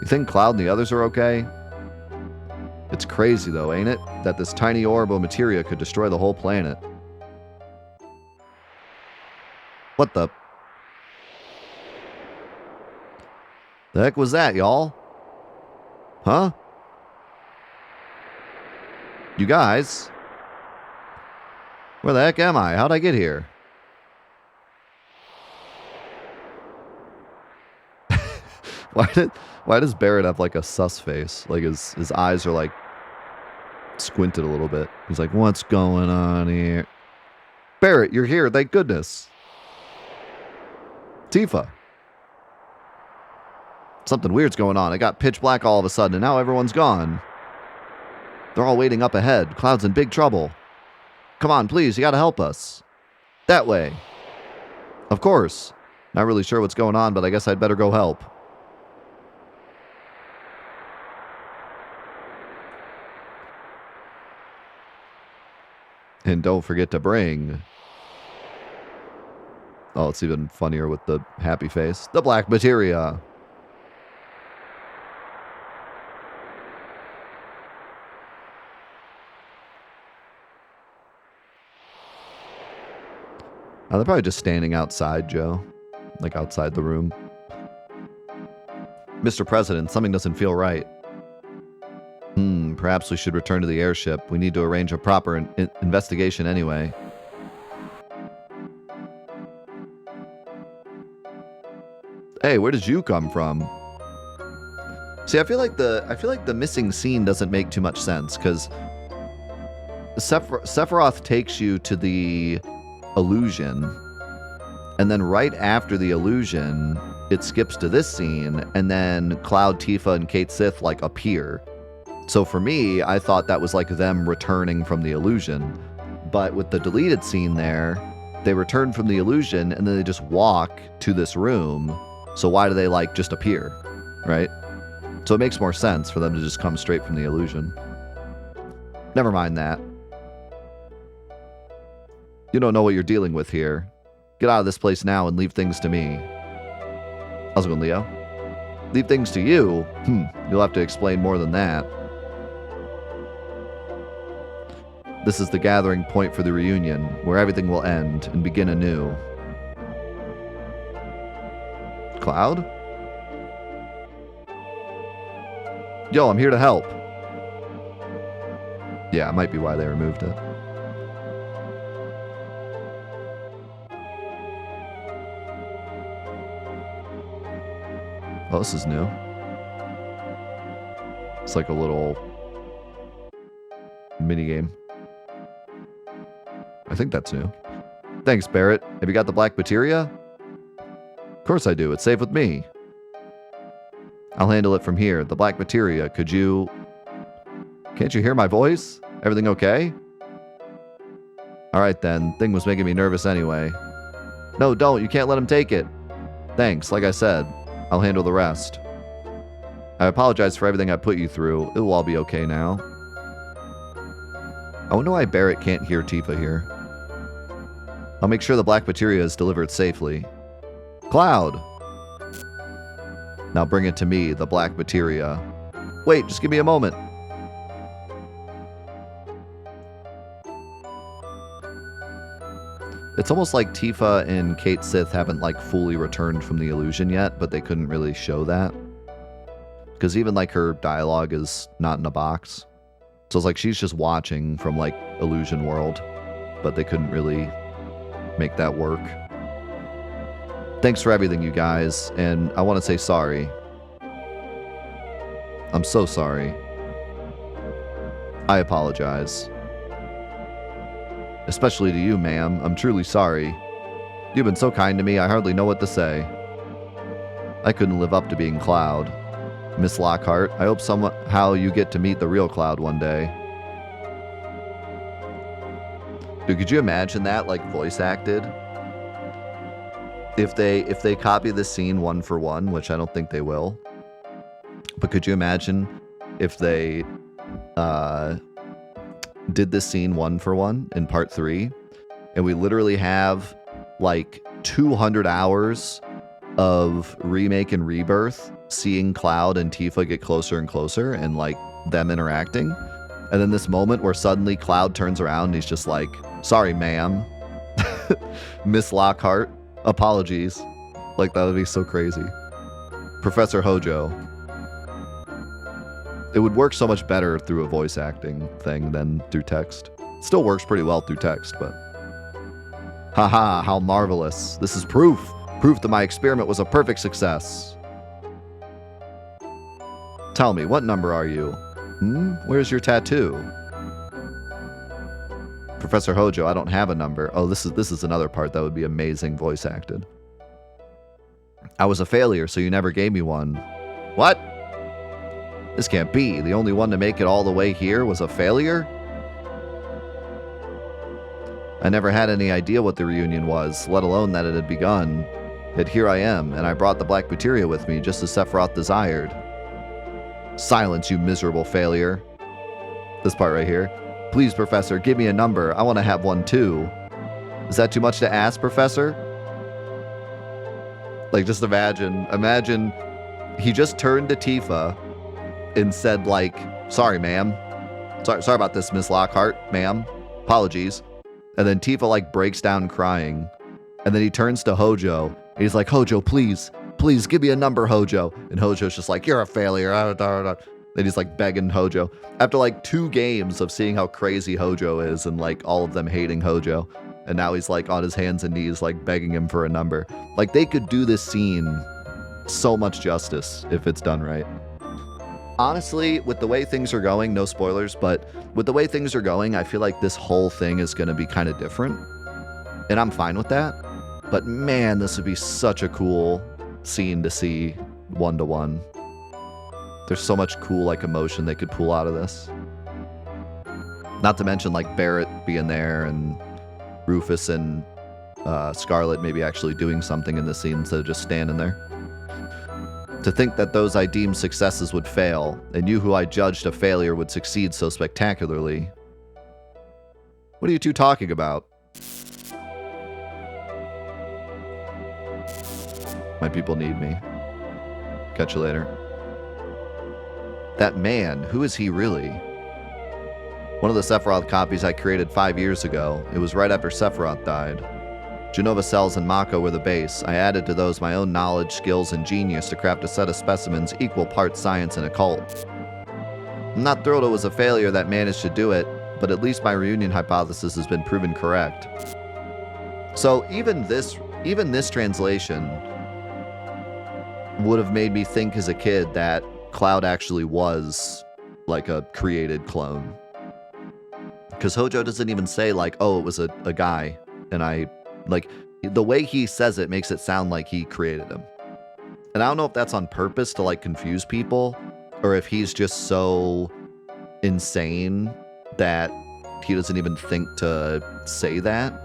You think Cloud and the others are okay? It's crazy though, ain't it? That this tiny orb of materia could destroy the whole planet. What the? The heck was that, y'all? Huh? You guys? Where the heck am I? How'd I get here? Why does Barrett have like a sus face? Like his eyes are like squinted a little bit. He's like, what's going on here? Barrett, you're here, thank goodness. Tifa. Something weird's going on. It got pitch black all of a sudden, and now everyone's gone. They're all waiting up ahead. Cloud's in big trouble. Come on, please, you gotta help us. That way. Of course. Not really sure what's going on, but I guess I'd better go help. And don't forget to bring... Oh, it's even funnier with the happy face. The black materia. They're probably just standing outside, Joe. Like outside the room. Mr. President, something doesn't feel right. Perhaps we should return to the airship. We need to arrange a proper investigation anyway. Hey, where did you come from? See, I feel like the missing scene doesn't make too much sense, because Sephiroth takes you to the illusion, and then right after the illusion, it skips to this scene, and then Cloud, Tifa, and Cait Sith like appear. So for me, I thought that was like them returning from the illusion. But with the deleted scene there, they return from the illusion and then they just walk to this room. So why do they like just appear, right? So it makes more sense for them to just come straight from the illusion. Never mind that. You don't know what you're dealing with here. Get out of this place now and leave things to me. How's it going, Leo? Leave things to you? You'll have to explain more than that. This is the gathering point for the reunion, where everything will end and begin anew. Cloud? Yo, I'm here to help. Yeah, it might be why they removed it. Oh, this is new. It's like a little minigame. I think that's new. Thanks, Barrett. Have you got the black materia? Of course I do. It's safe with me. I'll handle it from here. The black materia, could you... Can't you hear my voice? Everything okay? Alright then. Thing was making me nervous anyway. No, don't. You can't let him take it. Thanks. Like I said, I'll handle the rest. I apologize for everything I put you through. It'll all be okay now. I wonder why Barrett can't hear Tifa here. I'll make sure the black materia is delivered safely. Cloud! Now bring it to me, the black materia. Wait, just give me a moment. It's almost like Tifa and Cait Sith haven't like fully returned from the illusion yet, but they couldn't really show that. Because even like her dialogue is not in a box. So it's like she's just watching from like Illusion World, but they couldn't really make that work. Thanks for everything, you guys, and I want to say sorry. I'm so sorry. I apologize. Especially to you, ma'am. I'm truly sorry. You've been so kind to me, I hardly know what to say. I couldn't live up to being Cloud. Miss Lockhart, I hope somehow you get to meet the real Cloud one day. Dude, could you imagine that, like, voice acted? If they copy this scene one for one, which I don't think they will. But could you imagine if they did this scene one for one in part 3, and we literally have like 200 hours of remake and rebirth seeing Cloud and Tifa get closer and closer and like them interacting. And then this moment where suddenly Cloud turns around and he's just like, sorry, ma'am. Miss Lockhart, apologies. Like, that would be so crazy. Professor Hojo. It would work so much better through a voice acting thing than through text. It still works pretty well through text, but... Haha, how marvelous. This is proof. Proof that my experiment was a perfect success. Tell me, what number are you? Where's your tattoo? Professor Hojo, I don't have a number. Oh, this is another part that would be amazing voice acted. I was a failure, so you never gave me one. What? This can't be. The only one to make it all the way here was a failure? I never had any idea what the reunion was, let alone that it had begun. Yet here I am, and I brought the black materia with me, just as Sephiroth desired. Silence, you miserable failure. This part right here. Please, Professor, give me a number. I want to have one too. Is that too much to ask, Professor? Like, just imagine he just turned to Tifa and said, like, sorry, ma'am. Sorry about this, Miss Lockhart, ma'am. Apologies. And then Tifa, like, breaks down crying. And then he turns to Hojo. And he's like, Hojo, please give me a number, Hojo. And Hojo's just like, you're a failure. Then he's like begging Hojo. After like 2 games of seeing how crazy Hojo is and like all of them hating Hojo. And now he's like on his hands and knees, like begging him for a number. Like, they could do this scene so much justice if it's done right. Honestly, with the way things are going, no spoilers, but with the way things are going, I feel like this whole thing is going to be kind of different. And I'm fine with that. But man, this would be such a cool scene to see 1-to-1. There's so much cool like emotion they could pull out of this. Not to mention like Barrett being there and Rufus and Scarlet maybe actually doing something in the scene instead of just standing there. To think that those I deemed successes would fail, and you who I judged a failure would succeed so spectacularly. What are you two talking about? My people need me. Catch you later. That man, who is he really? One of the Sephiroth copies I created 5 years ago. It was right after Sephiroth died. Genova cells and Mako were the base. I added to those my own knowledge, skills, and genius to craft a set of specimens equal parts science and occult. I'm not thrilled it was a failure that managed to do it, but at least my reunion hypothesis has been proven correct. So even this translation would have made me think as a kid that Cloud actually was like a created clone. Because Hojo doesn't even say like, oh, it was a guy, and I... Like, the way he says it makes it sound like he created him. And I don't know if that's on purpose to, like, confuse people, or if he's just so insane that he doesn't even think to say that.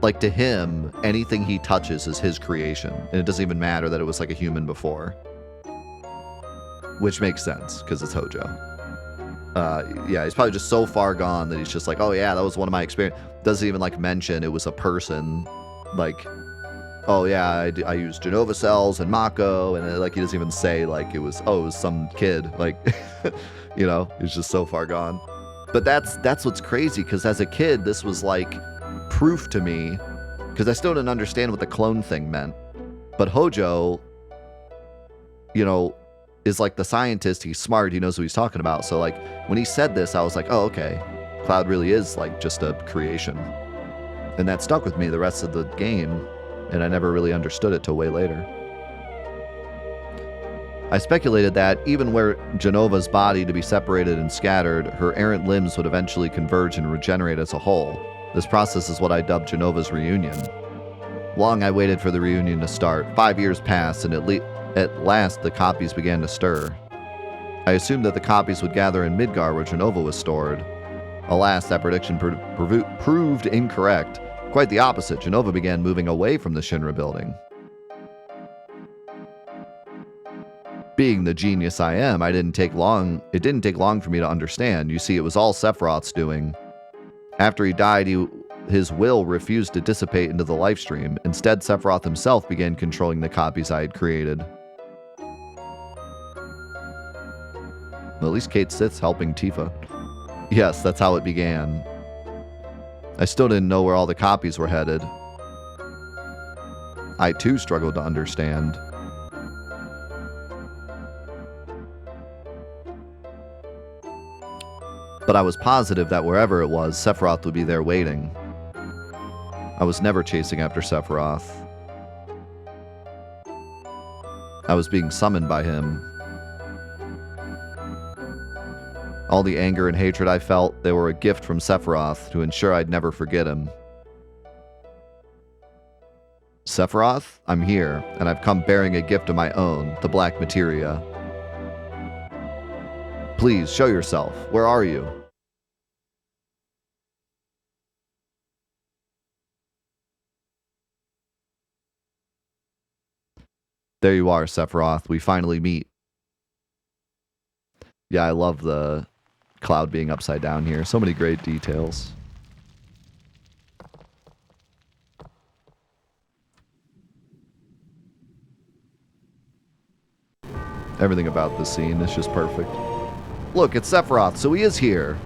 Like, to him, anything he touches is his creation, and it doesn't even matter that it was, like, a human before. Which makes sense, because it's Hojo. Yeah, he's probably just so far gone that he's just like, oh yeah, that was one of my experience. Doesn't even like mention it was a person. Like, oh yeah, I used Genova cells and Mako, and like he doesn't even say like it was some kid. Like, you know, he's just so far gone. But that's what's crazy, because as a kid, this was like proof to me, because I still didn't understand what the clone thing meant. But Hojo, you know, is like the scientist. He's smart. He knows what he's talking about. So like when he said this, I was like, oh, okay. Cloud really is like just a creation. And that stuck with me the rest of the game. And I never really understood it till way later. I speculated that even were Genova's body to be separated and scattered, her errant limbs would eventually converge and regenerate as a whole. This process is what I dubbed Genova's reunion. Long I waited for the reunion to start. 5 years passed, and at last, the copies began to stir. I assumed that the copies would gather in Midgar where Genova was stored. Alas, that prediction proved incorrect. Quite the opposite. Genova began moving away from the Shinra building. Being the genius I am, it didn't take long for me to understand. You see, it was all Sephiroth's doing. After he died, his will refused to dissipate into the lifestream. Instead, Sephiroth himself began controlling the copies I had created. Well, at least Kate Sith's helping Tifa. Yes, that's how it began. I still didn't know where all the copies were headed. I too struggled to understand. But I was positive that wherever it was, Sephiroth would be there waiting. I was never chasing after Sephiroth. I was being summoned by him. All the anger and hatred I felt, they were a gift from Sephiroth to ensure I'd never forget him. Sephiroth, I'm here, and I've come bearing a gift of my own, the black materia. Please, show yourself. Where are you? There you are, Sephiroth. We finally meet. Yeah, I love the Cloud being upside down here. So many great details. Everything about this scene is just perfect. Look, it's Sephiroth, so he is here.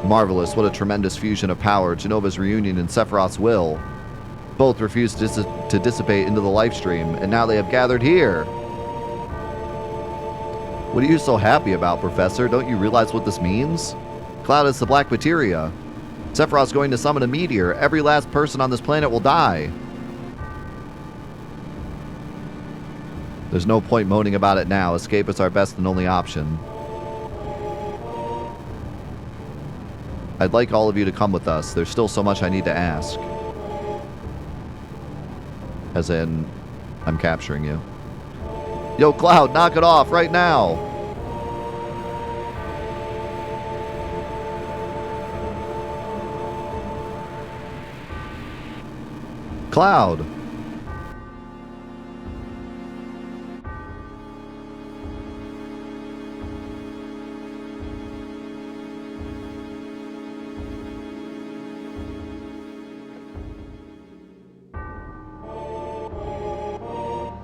Marvelous, what a tremendous fusion of power. Genova's reunion and Sephiroth's will. Both refused to dissipate into the life stream, and now they have gathered here. What are you so happy about, Professor? Don't you realize what this means? Cloud is the black materia. Sephiroth's going to summon a meteor. Every last person on this planet will die. There's no point moaning about it now. Escape is our best and only option. I'd like all of you to come with us. There's still so much I need to ask. As in, I'm capturing you. Yo, Cloud, knock it off right now! Cloud!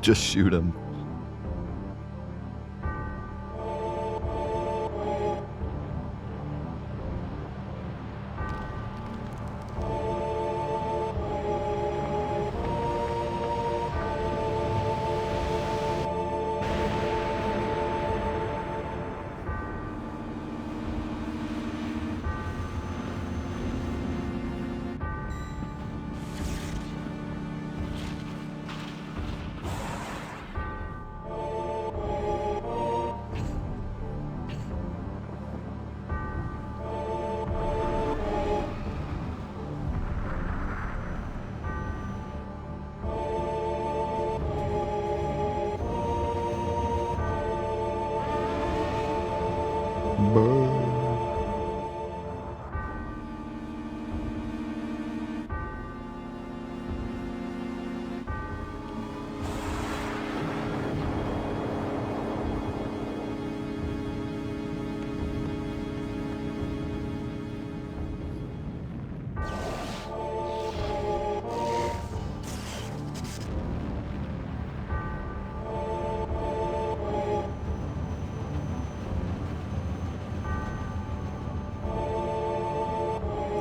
Just shoot him.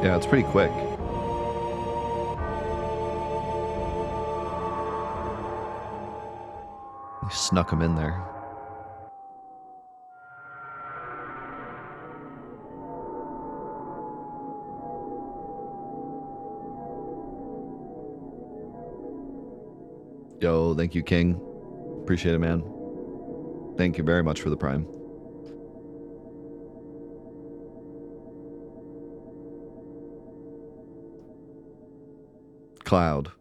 Yeah, it's pretty quick. They snuck him in there. Yo, thank you, King. Appreciate it, man. Thank you very much for the Prime. Cloud.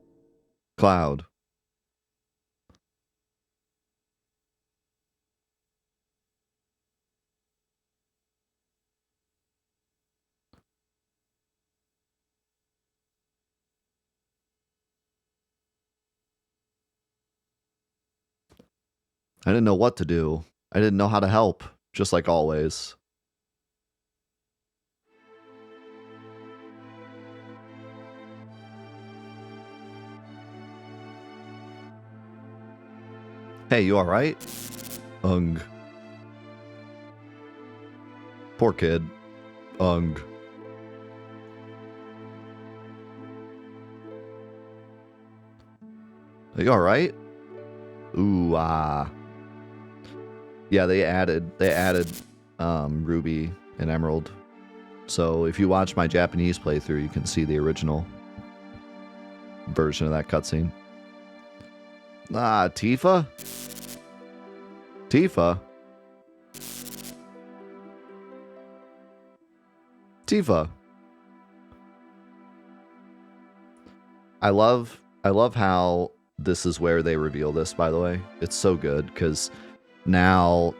Cloud. I didn't know what to do. I didn't know how to help, just like always. Hey, you alright? Ung. Poor kid. Ung. Are you alright? Ooh, yeah, they added Ruby and Emerald. So if you watch my Japanese playthrough, you can see the original version of that cutscene. Tifa? Tifa? Tifa. I love how this is where they reveal this, by the way. It's so good, because now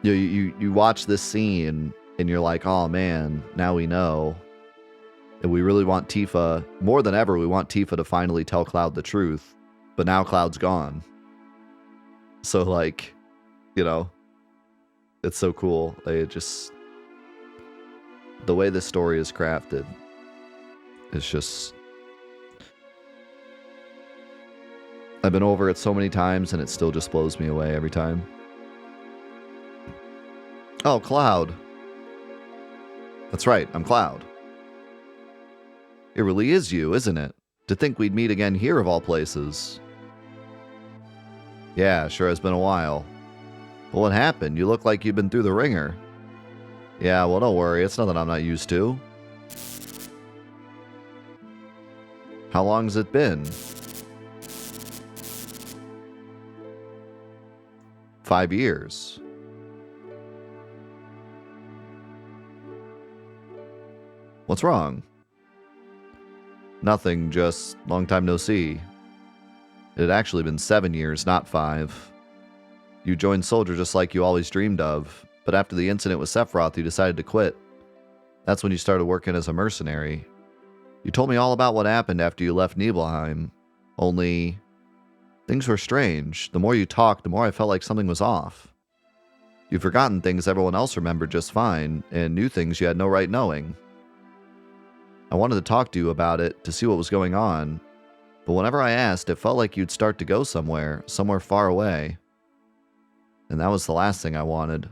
you watch this scene and you're like, oh man, now we know. And we really want Tifa, more than ever, we want Tifa to finally tell Cloud the truth. But now Cloud's gone. So, like, you know, it's so cool. They just, the way this story is crafted is just, I've been over it so many times and it still just blows me away every time. Oh, Cloud. That's right, I'm Cloud. It really is you, isn't it? To think we'd meet again here of all places. Yeah, sure has been a while. But what happened? You look like you've been through the ringer. Yeah, well, don't worry. It's nothing I'm not used to. How long's it been? 5 years. What's wrong? Nothing, just long time no see. It had actually been 7 years, not 5. You joined Soldier just like you always dreamed of, but after the incident with Sephiroth, you decided to quit. That's when you started working as a mercenary. You told me all about what happened after you left Nibelheim, only things were strange. The more you talked, the more I felt like something was off. You've forgotten things everyone else remembered just fine, and knew things you had no right knowing. I wanted to talk to you about it, to see what was going on, but whenever I asked, it felt like you'd start to go somewhere far away. And that was the last thing I wanted.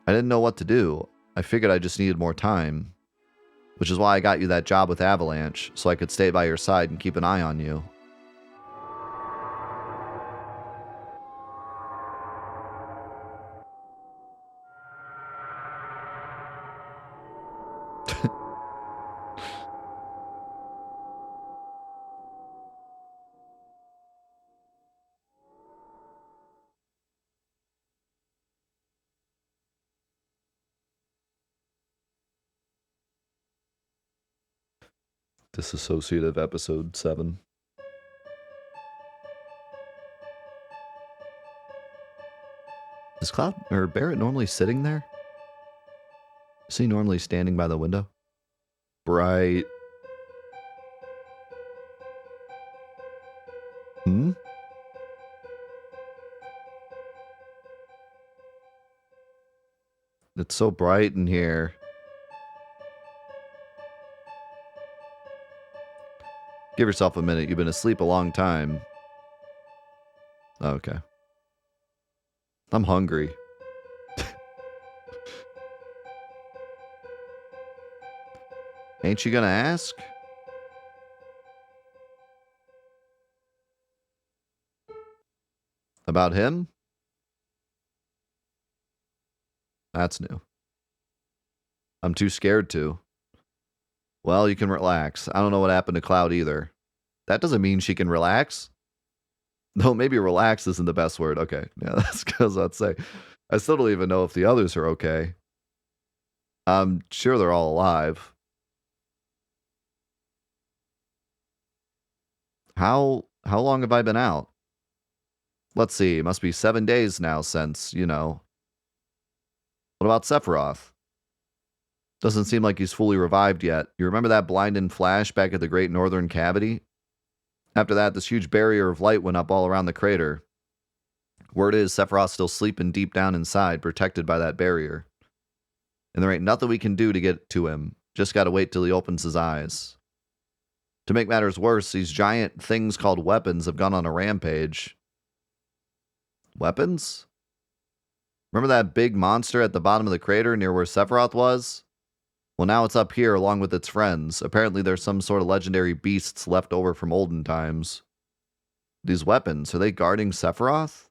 I didn't know what to do. I figured I just needed more time, which is why I got you that job with Avalanche, so I could stay by your side and keep an eye on you. Disassociative Episode 7. Is Cloud or Barrett normally sitting there? Is he normally standing by the window? Bright. Hmm? It's so bright in here. Give yourself a minute. You've been asleep a long time. Okay. I'm hungry. Ain't you gonna ask? About him? That's new. I'm too scared to. Well, you can relax. I don't know what happened to Cloud either. That doesn't mean she can relax. No, maybe relax isn't the best word. Okay. Yeah, that's because I'd say. I still don't even know if the others are okay. I'm sure they're all alive. How long have I been out? Let's see. It must be 7 days now since, you know. What about Sephiroth? Doesn't seem like he's fully revived yet. You remember that blinding flash back at the Great Northern Cavity? After that, this huge barrier of light went up all around the crater. Word is Sephiroth's still sleeping deep down inside, protected by that barrier. And there ain't nothing we can do to get to him. Just gotta wait till he opens his eyes. To make matters worse, these giant things called weapons have gone on a rampage. Weapons? Remember that big monster at the bottom of the crater near where Sephiroth was? Well, now it's up here along with its friends. Apparently there's some sort of legendary beasts left over from olden times. These weapons, are they guarding Sephiroth?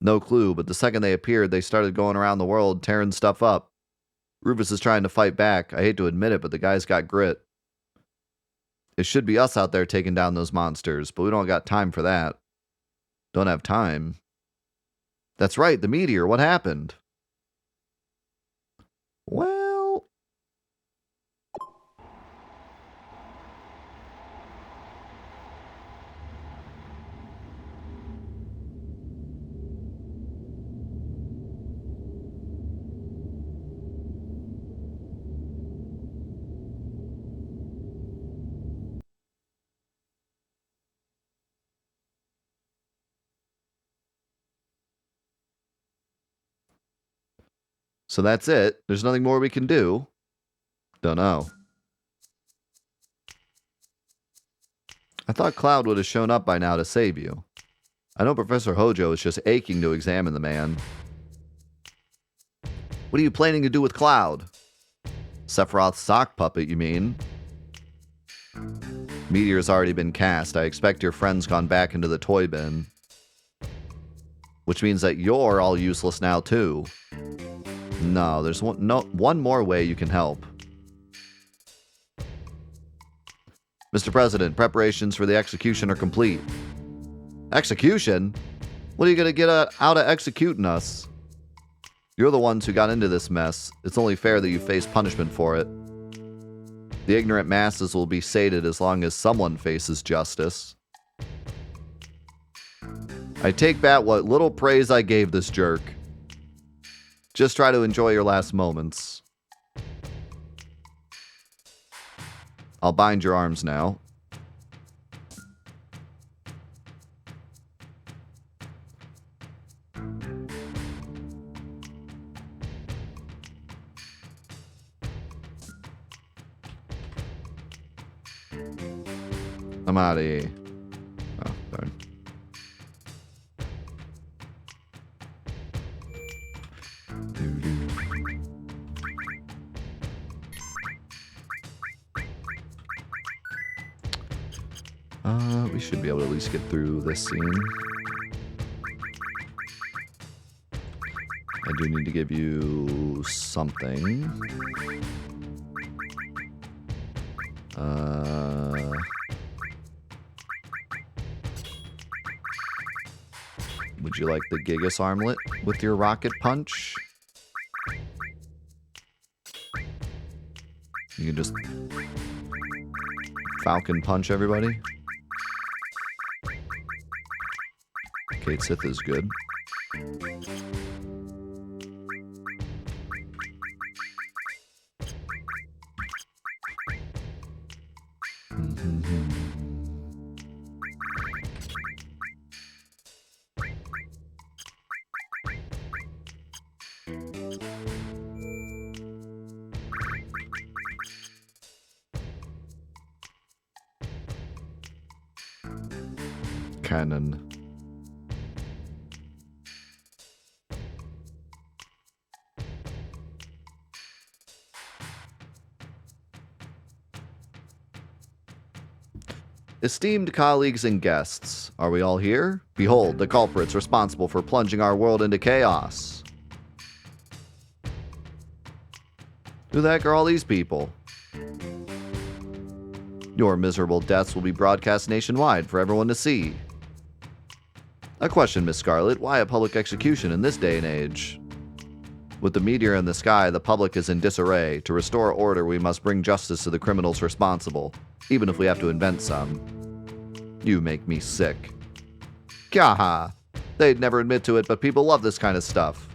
No clue, but the second they appeared, they started going around the world tearing stuff up. Rufus is trying to fight back. I hate to admit it, but the guy's got grit. It should be us out there taking down those monsters, but we don't got time for that. Don't have time. That's right, the meteor. What happened? Well... So that's it. There's nothing more we can do. Don't know. I thought Cloud would have shown up by now to save you. I know Professor Hojo is just aching to examine the man. What are you planning to do with Cloud? Sephiroth's sock puppet, you mean? Meteor's already been cast. I expect your friend's gone back into the toy bin. Which means that you're all useless now, too. No, there's one more way you can help. Mr. President, preparations for the execution are complete. Execution? What are you going to get out of executing us? You're the ones who got into this mess. It's only fair that you face punishment for it. The ignorant masses will be sated as long as someone faces justice. I take back what little praise I gave this jerk. Just try to enjoy your last moments. I'll bind your arms now. I'm out of here. Oh, darn. We should be able to at least get through this scene. I do need to give you something. Would you like the Gigas armlet with your rocket punch? You can just Falcon punch everybody. Kate Sith is good. Cannon. Esteemed colleagues and guests, are we all here? Behold, the culprits responsible for plunging our world into chaos. Who the heck are all these people? Your miserable deaths will be broadcast nationwide for everyone to see. A question, Miss Scarlet. Why a public execution in this day and age? With the meteor in the sky, the public is in disarray. To restore order, we must bring justice to the criminals responsible, even if we have to invent some. You make me sick. Gaha! They'd never admit to it, but people love this kind of stuff.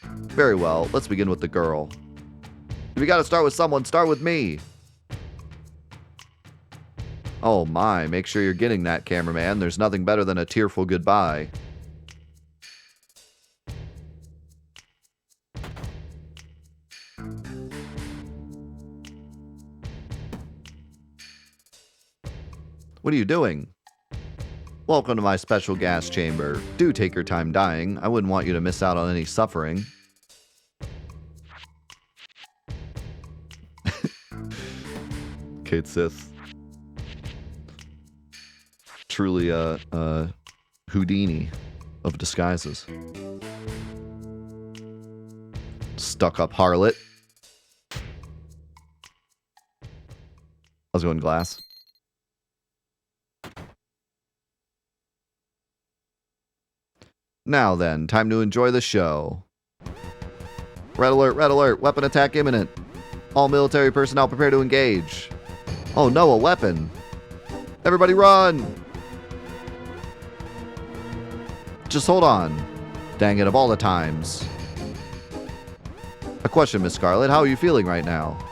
Very well, let's begin with the girl. If you gotta start with someone, start with me. Oh my, make sure you're getting that, cameraman. There's nothing better than a tearful goodbye. What are you doing? Welcome to my special gas chamber. Do take your time dying. I wouldn't want you to miss out on any suffering. Kate Sith. Truly a Houdini of disguises. Stuck up harlot. How's it going, Glass? Now then, time to enjoy the show. Red alert, weapon attack imminent. All military personnel prepare to engage. Oh no, a weapon. Everybody run! Just hold on. Dang it, of all the times. A question, Miss Scarlet, how are you feeling right now?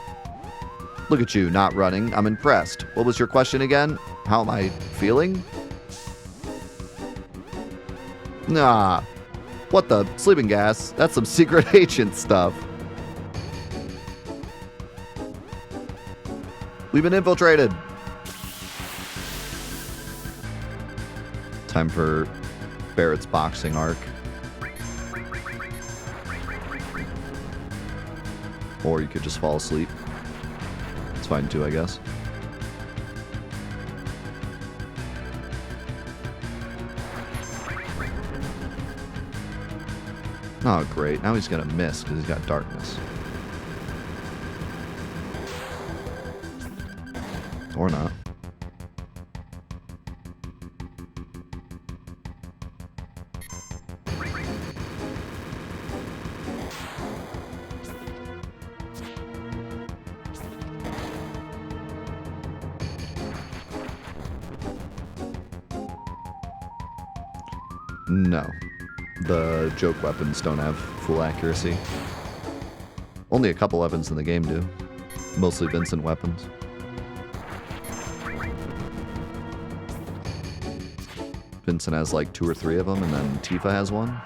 Look at you, not running. I'm impressed. What was your question again? How am I feeling? Nah. What the? Sleeping gas? That's some secret agent stuff. We've been infiltrated. Time for Barrett's boxing arc. Or you could just fall asleep. It's fine too, I guess. Oh, great. Now he's going to miss because he's got darkness. Or not. No. The joke weapons don't have full accuracy. Only a couple weapons in the game do. Mostly Vincent weapons. Vincent has like 2 or 3 of them, and then Tifa has one.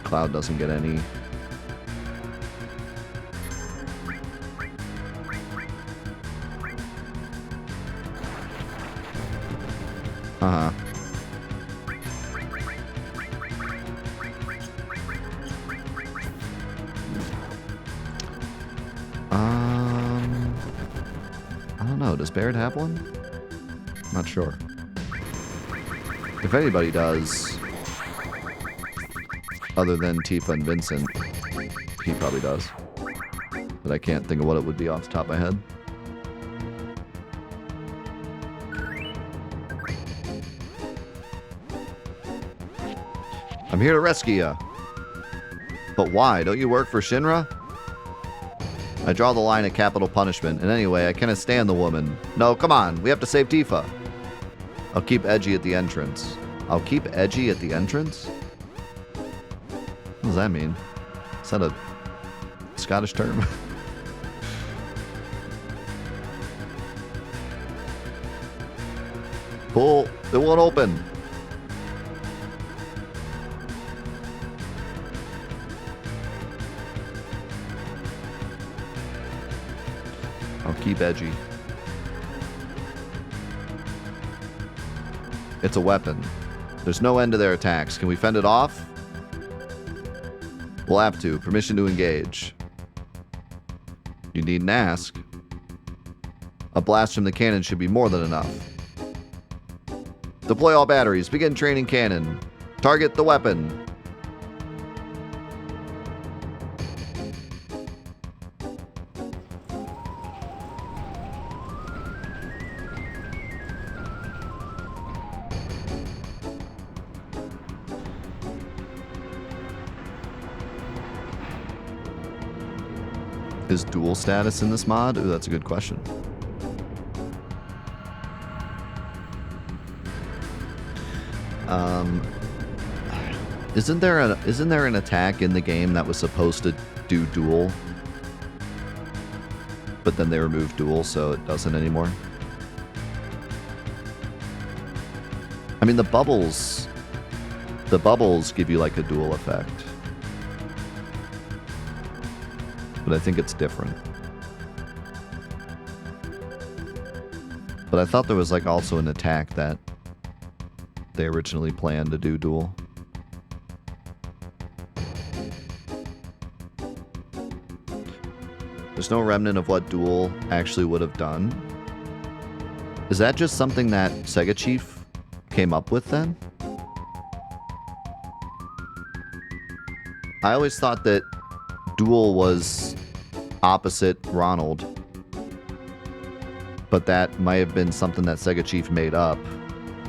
Cloud doesn't get any. Uh-huh. I don't know. Does Barrett have one? Not sure. If anybody does, other than Tifa and Vincent, he probably does. But I can't think of what it would be off the top of my head. I'm here to rescue you. But why? Don't you work for Shinra? I draw the line at capital punishment, and anyway, I cannot stand the woman. No, come on, we have to save Tifa. I'll keep Edgy at the entrance. I'll keep Edgy at the entrance? What does that mean? Is that a Scottish term? Pull. It won't open. I'll keep Edgy. It's a weapon. There's no end to their attacks. Can we fend it off? We'll have to. Permission to engage. You needn't ask. A blast from the cannon should be more than enough. Deploy all batteries. Begin training cannon. Target the weapon. Is dual status in this mod? Ooh, that's a good question. Isn't there an attack in the game that was supposed to do dual, but then they removed dual, so it doesn't anymore? I mean, the bubbles give you like a dual effect, but I think it's different. But I thought there was like also an attack that they originally planned to do duel. There's no remnant of what duel actually would have done. Is that just something that Sega Chief came up with then? I always thought that duel was opposite Ronald. But that might have been something that Sega Chief made up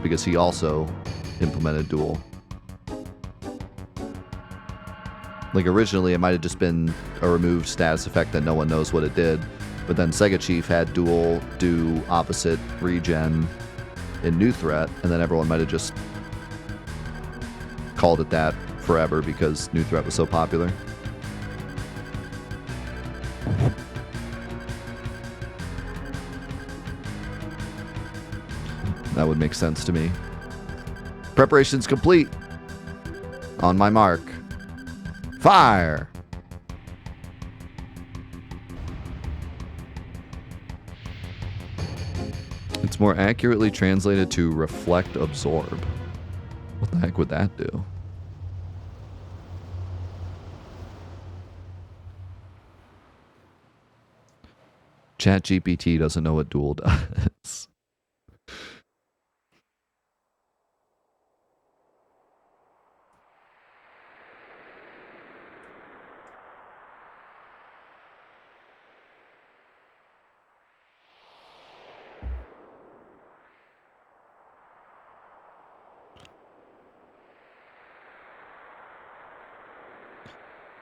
because he also implemented duel. Like originally it might have just been a removed status effect that no one knows what it did. But then Sega Chief had duel do opposite regen in New Threat, and then everyone might have just called it that forever because New Threat was so popular. That would make sense to me. Preparation's complete. On my mark. Fire! It's more accurately translated to reflect absorb. What the heck would that do? ChatGPT doesn't know what duel does.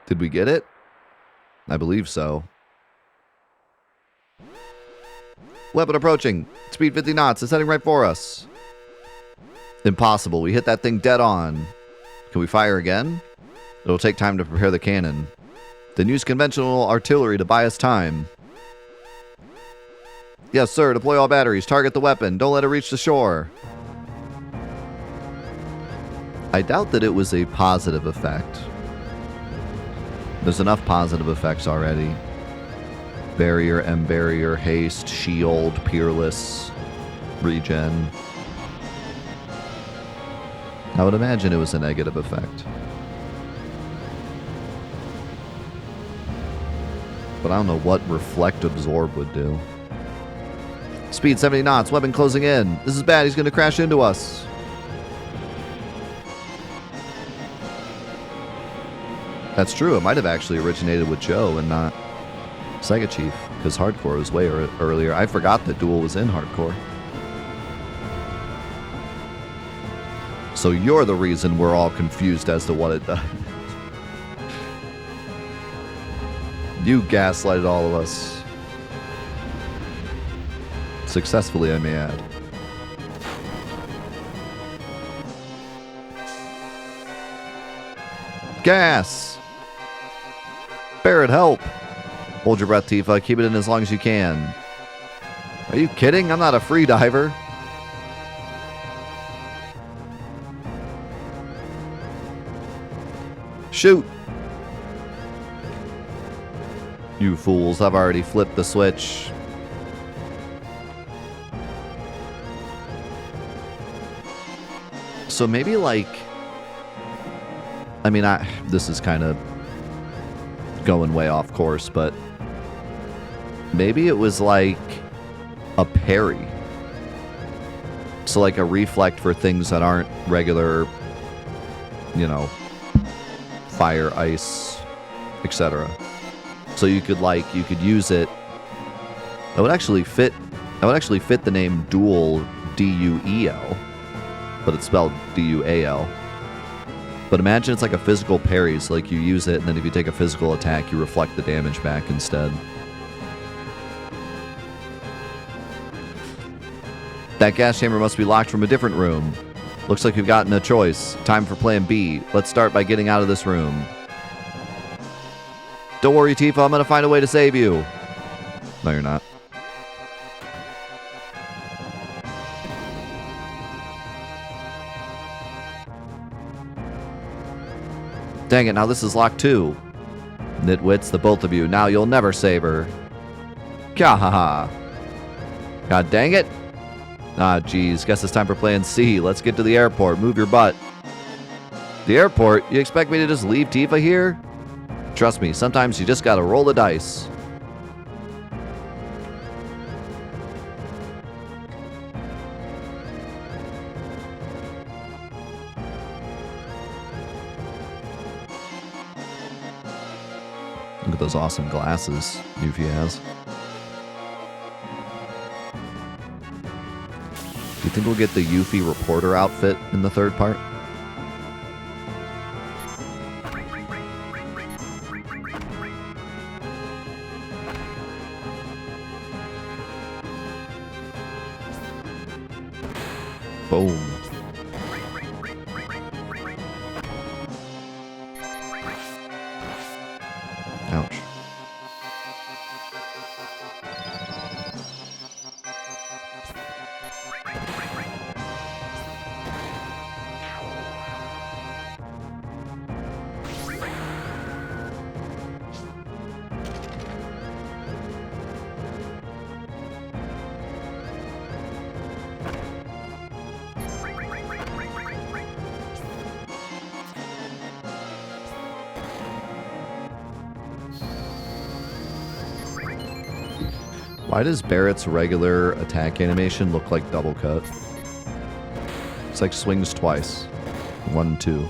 Did we get it? I believe so. Weapon approaching. Speed 50 knots. It's heading right for us. Impossible. We hit that thing dead on. Can we fire again? It'll take time to prepare the cannon. Then use conventional artillery to buy us time. Yes, sir. Deploy all batteries. Target the weapon. Don't let it reach the shore. I doubt that it was a positive effect. There's enough positive effects already. Barrier, M-barrier, haste, shield, peerless, regen. I would imagine it was a negative effect. But I don't know what reflect absorb would do. Speed 70 knots, weapon closing in. This is bad, he's going to crash into us. That's true, it might have actually originated with Joe and not Sega Chief, because Hardcore was way earlier. I forgot that Duel was in Hardcore. So you're the reason we're all confused as to what it does. You gaslighted all of us. Successfully, I may add. Gas! Barrett, help! Hold your breath, Tifa. Keep it in as long as you can. Are you kidding? I'm not a free diver. Shoot! You fools, I've already flipped the switch. So maybe like... I mean, this is kind of going way off course, but maybe it was like a parry. So like a reflect for things that aren't regular, you know, fire, ice, etc. So you could use it. That would actually fit the name Duel, D-U-E-L, but it's spelled D-U-A-L. But imagine it's like a physical parry, so like you use it, and then if you take a physical attack, you reflect the damage back instead. That gas chamber must be locked from a different room. Looks like we've gotten a choice. Time for plan B. Let's start by getting out of this room. Don't worry, Tifa, I'm gonna find a way to save you. No, you're not. Dang it, now this is locked too. Nitwits, the both of you. Now you'll never save her. Kahaha. God dang it. Ah, geez. Guess it's time for plan C. Let's get to the airport. Move your butt. The airport? You expect me to just leave Tifa here? Trust me, sometimes you just gotta roll the dice. Look at those awesome glasses Yuffie has. Do you think we'll get the Yuffie reporter outfit in the third part? Boom. Ouch. Why does Barrett's regular attack animation look like double cut? It's like swings twice. 1, 2.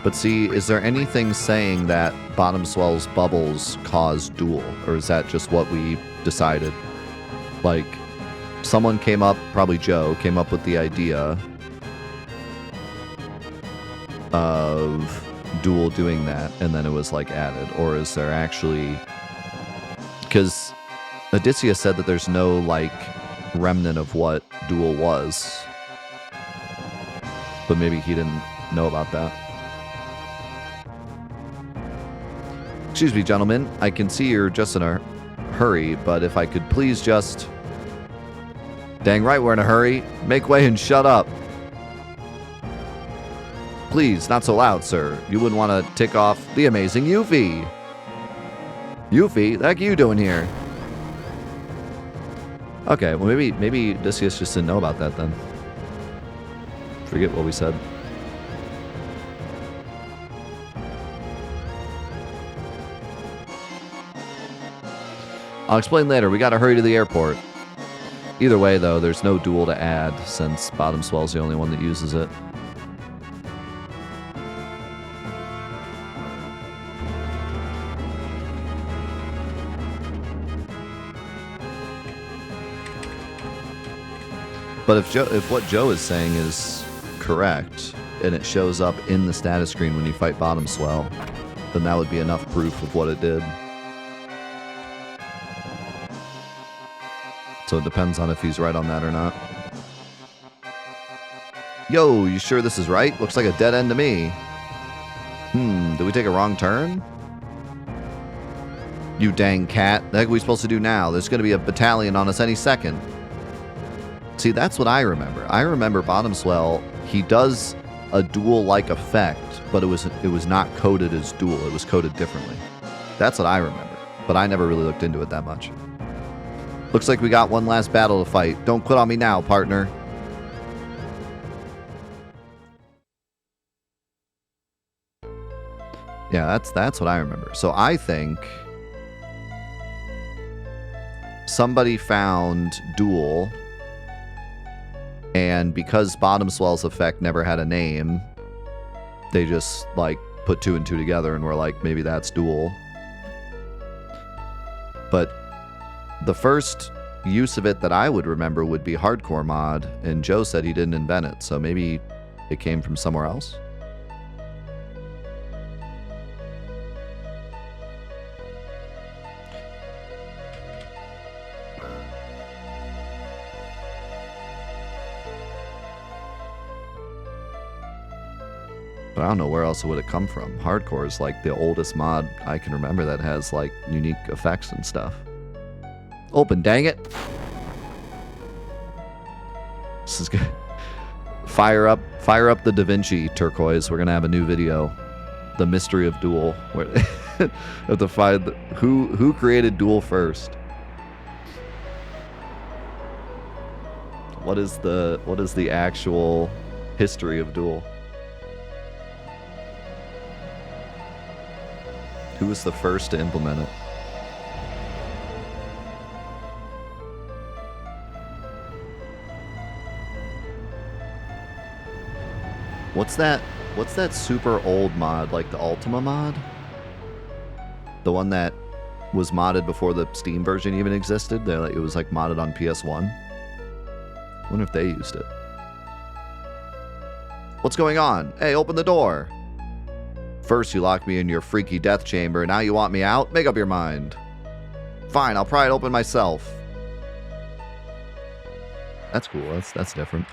But see, is there anything saying that Bottom Swell's bubbles cause duel? Or is that just what we decided? Like, someone came up, probably Joe, came up with the idea of duel doing that, and then it was, like, added. Or is there actually... Because Odysseus said that there's no, like, remnant of what duel was. But maybe he didn't know about that. Excuse me, gentlemen. I can see you're just in a hurry, but if I could please just... Dang right we're in a hurry. Make way and shut up. Please, not so loud, sir. You wouldn't want to tick off the amazing Yuffie. Yuffie? The heck are you doing here? Okay, well maybe Odysseus just didn't know about that then. Forget what we said. I'll explain later. We gotta hurry to the airport. Either way, though, there's no duel to add since Bottom Swell's the only one that uses it. But if what Joe is saying is correct, and it shows up in the status screen when you fight Bottom Swell, then that would be enough proof of what it did. So it depends on if he's right on that or not. Yo, you sure this is right? Looks like a dead end to me. Did we take a wrong turn? You dang cat. The heck are we supposed to do now? There's going to be a battalion on us any second. See, that's what I remember. I remember Bottom Swell, he does a duel-like effect, but it was not coded as duel. It was coded differently. That's what I remember. But I never really looked into it that much. Looks like we got one last battle to fight. Don't quit on me now, partner. Yeah, that's what I remember. So I think somebody found duel, and because Bottom Swell's effect never had a name, they just like put 2 and 2 together and were like, maybe that's duel. But the first use of it that I would remember would be Hardcore Mod, and Joe said he didn't invent it, so maybe it came from somewhere else? But I don't know where else it would have come from. Hardcore is like the oldest mod I can remember that has like unique effects and stuff. Open, dang it. This is good. Fire up the Da Vinci turquoise. We're gonna have a new video, the mystery of Duel, where have to find who created Duel first. What is the actual history of Duel? Who was the first to implement it? What's that super old mod, like the Ultima mod? The one that was modded before the Steam version even existed? It was like modded on PS1. I wonder if they used it. What's going on? Hey, open the door. First you locked me in your freaky death chamber, now you want me out? Make up your mind. Fine, I'll pry it open myself. That's cool, that's different.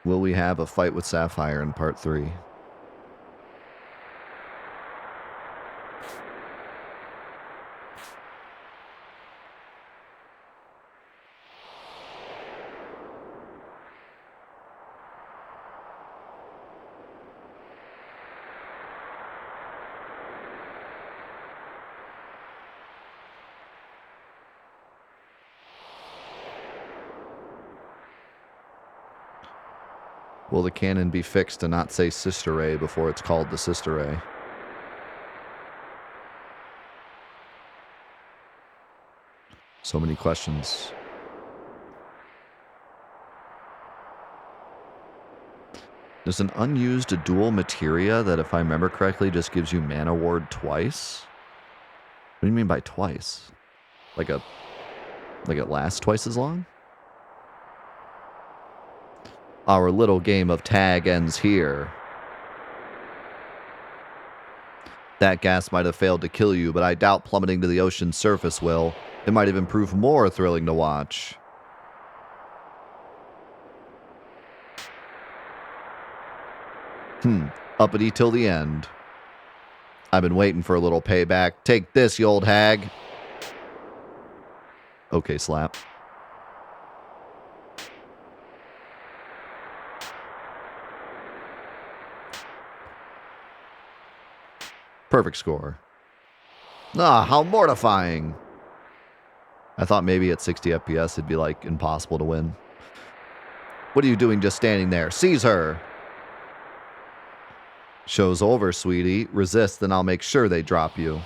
Will we have a fight with Sapphire in part 3? Will the cannon be fixed to not say Sister Ray before it's called the Sister Ray? So many questions. There's an unused dual materia that, if I remember correctly, just gives you mana ward twice. What do you mean by twice? Like it lasts twice as long? Our little game of tag ends here. That gas might have failed to kill you, but I doubt plummeting to the ocean's surface will. It might even prove more thrilling to watch. Uppity till the end. I've been waiting for a little payback. Take this, you old hag. Okay, slap. Perfect score. Ah, how mortifying. I thought maybe at 60 FPS it'd be like impossible to win. What are you doing just standing there? Seize her. Show's over, sweetie. Resist, then I'll make sure they drop you.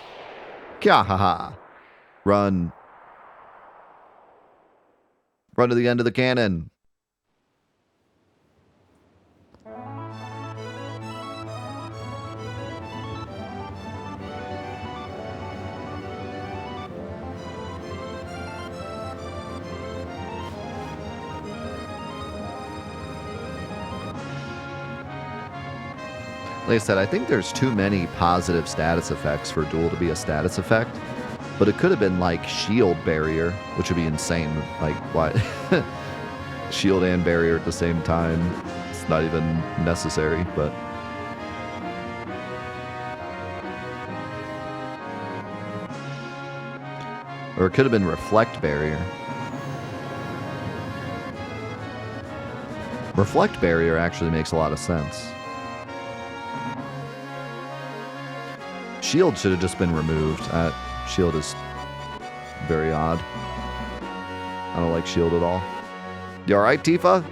Kya ha ha. Run. Run to the end of the cannon. Like I said, I think there's too many positive status effects for Duel to be a status effect. But it could have been like shield barrier, which would be insane. Like, what? Shield and barrier at the same time. It's not even necessary, but... Or it could have been reflect barrier. Reflect barrier actually makes a lot of sense. Shield should have just been removed. Shield is very odd. I don't like shield at all. You alright, Tifa?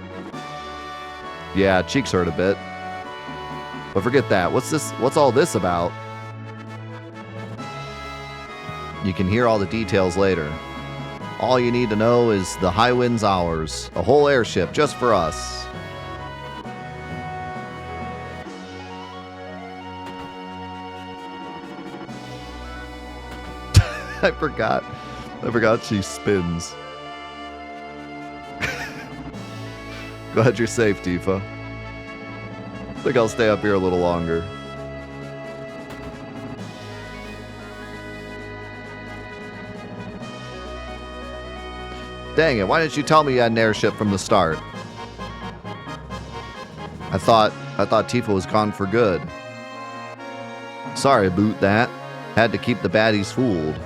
Yeah, cheeks hurt a bit. But forget that. What's this? What's all this about? You can hear all the details later. All you need to know is the high wind's ours. A whole airship just for us. I forgot she spins. Glad you're safe, Tifa. I think I'll stay up here a little longer. Dang it, why didn't you tell me you had an airship from the start? I thought Tifa was gone for good. Sorry about that. Had to keep the baddies fooled.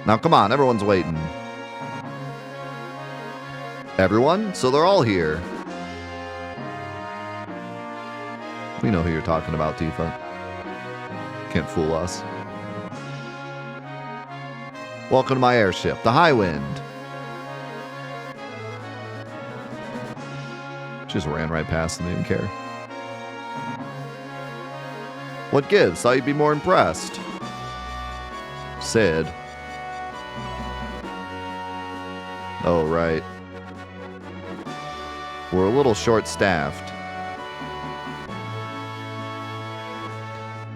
Now come on, everyone's waiting. Everyone? So they're all here. We know who you're talking about, Tifa. Can't fool us. Welcome to my airship, the High Wind. Just ran right past and didn't care. What gives? Thought you'd be more impressed. Sid. Oh, right. We're a little short-staffed.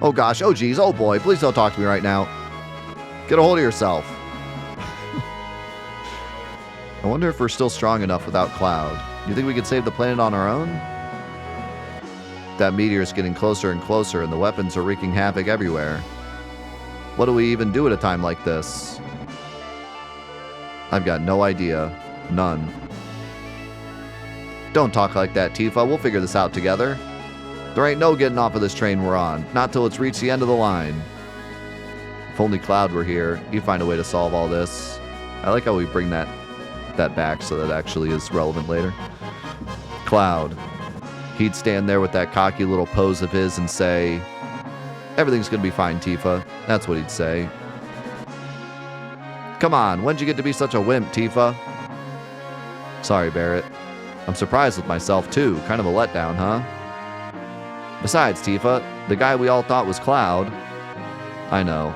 Oh gosh, oh geez, oh boy, please don't talk to me right now. Get a hold of yourself. I wonder if we're still strong enough without Cloud. You think we could save the planet on our own? That meteor is getting closer and closer, and the weapons are wreaking havoc everywhere. What do we even do at a time like this? I've got no idea. None. Don't talk like that, Tifa. We'll figure this out together. There ain't no getting off of this train we're on. Not till it's reached the end of the line. If only Cloud were here, he'd find a way to solve all this. I like how we bring that back so that actually is relevant later. Cloud. He'd stand there with that cocky little pose of his and say, "Everything's gonna be fine, Tifa." That's what he'd say. Come on, when'd you get to be such a wimp, Tifa? Sorry, Barrett. I'm surprised with myself, too. Kind of a letdown, huh? Besides, Tifa, the guy we all thought was Cloud. I know.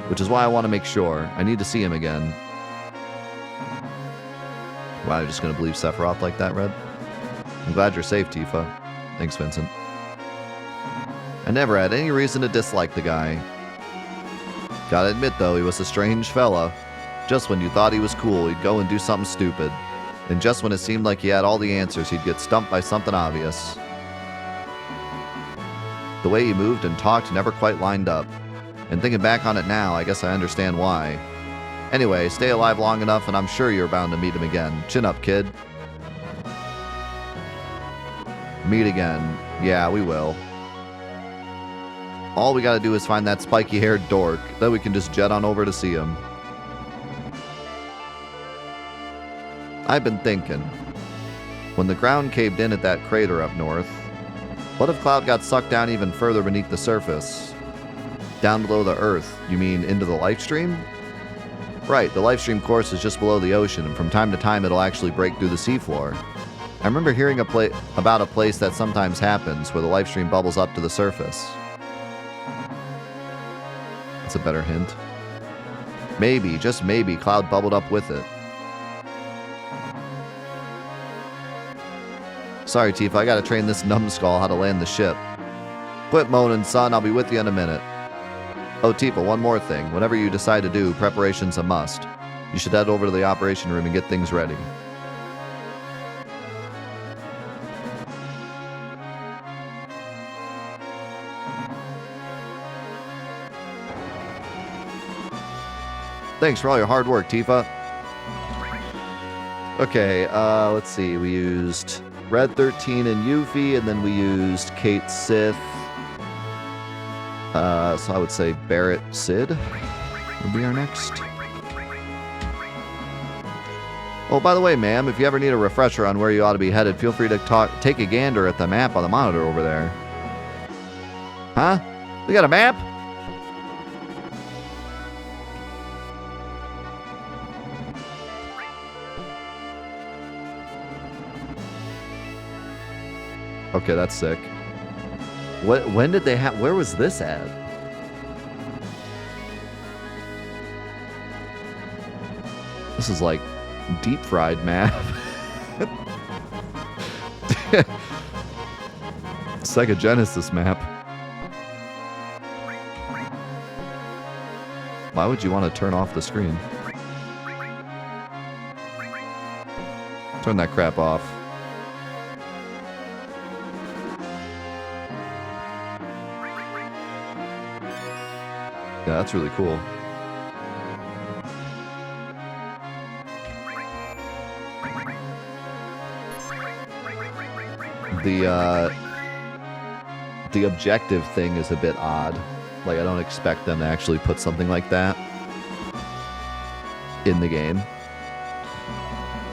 Which is why I want to make sure. I need to see him again. Wow, you're just going to believe Sephiroth like that, Red? I'm glad you're safe, Tifa. Thanks, Vincent. I never had any reason to dislike the guy. Gotta admit, though, he was a strange fella. Just when you thought he was cool, he'd go and do something stupid. And just when it seemed like he had all the answers, he'd get stumped by something obvious. The way he moved and talked never quite lined up. And thinking back on it now, I guess I understand why. Anyway, stay alive long enough and I'm sure you're bound to meet him again. Chin up, kid. Meet again. Yeah, we will. All we gotta do is find that spiky-haired dork. Then we can just jet on over to see him. I've been thinking. When the ground caved in at that crater up north, what if Cloud got sucked down even further beneath the surface? Down below the Earth, you mean into the life stream? Right, the life stream course is just below the ocean, and from time to time it'll actually break through the seafloor. I remember hearing about a place that sometimes happens, where the life stream bubbles up to the surface. That's a better hint. Maybe, just maybe, Cloud bubbled up with it. Sorry, Tifa, I gotta train this numbskull how to land the ship. Quit moaning, son, I'll be with you in a minute. Oh, Tifa, one more thing. Whatever you decide to do, preparation's a must. You should head over to the operation room and get things ready. Thanks for all your hard work, Tifa. Okay, let's see. We used Red 13 and Yuffie, and then we used Kate Sith. So I would say Barrett Sid would be our next. Oh, by the way, ma'am, if you ever need a refresher on where you ought to be headed, feel free to take a gander at the map on the monitor over there. Huh? We got a map? Okay, that's sick. When did they have... Where was this at? This is like deep fried map. Sega Genesis map. Why would you want to turn off the screen? Turn that crap off. Yeah, that's really cool. the objective thing is a bit odd. Like, I don't expect them to actually put something like that in the game.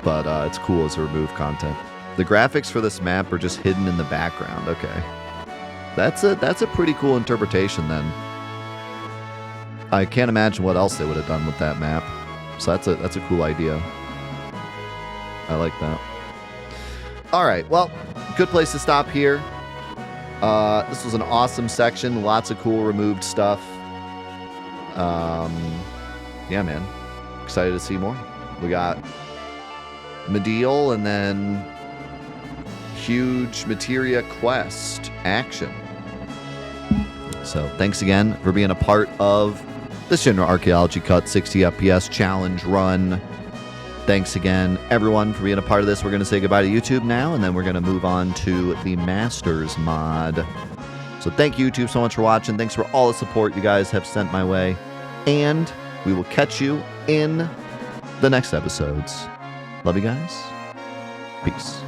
But it's cool as a remove content. The graphics for this map are just hidden in the background. Okay. That's a pretty cool interpretation then. I can't imagine what else they would have done with that map. So that's a cool idea. I like that. All right, well, good place to stop here. This was an awesome section. Lots of cool removed stuff. Yeah, man. Excited to see more. We got Medial and then huge materia quest action. So thanks again for being a part of the Shinra Archaeology Cut 60 FPS challenge run. Thanks again, everyone, for being a part of this. We're going to say goodbye to YouTube now, and then we're going to move on to the Masters mod. So thank you, YouTube, so much for watching. Thanks for all the support you guys have sent my way. And we will catch you in the next episodes. Love you guys. Peace.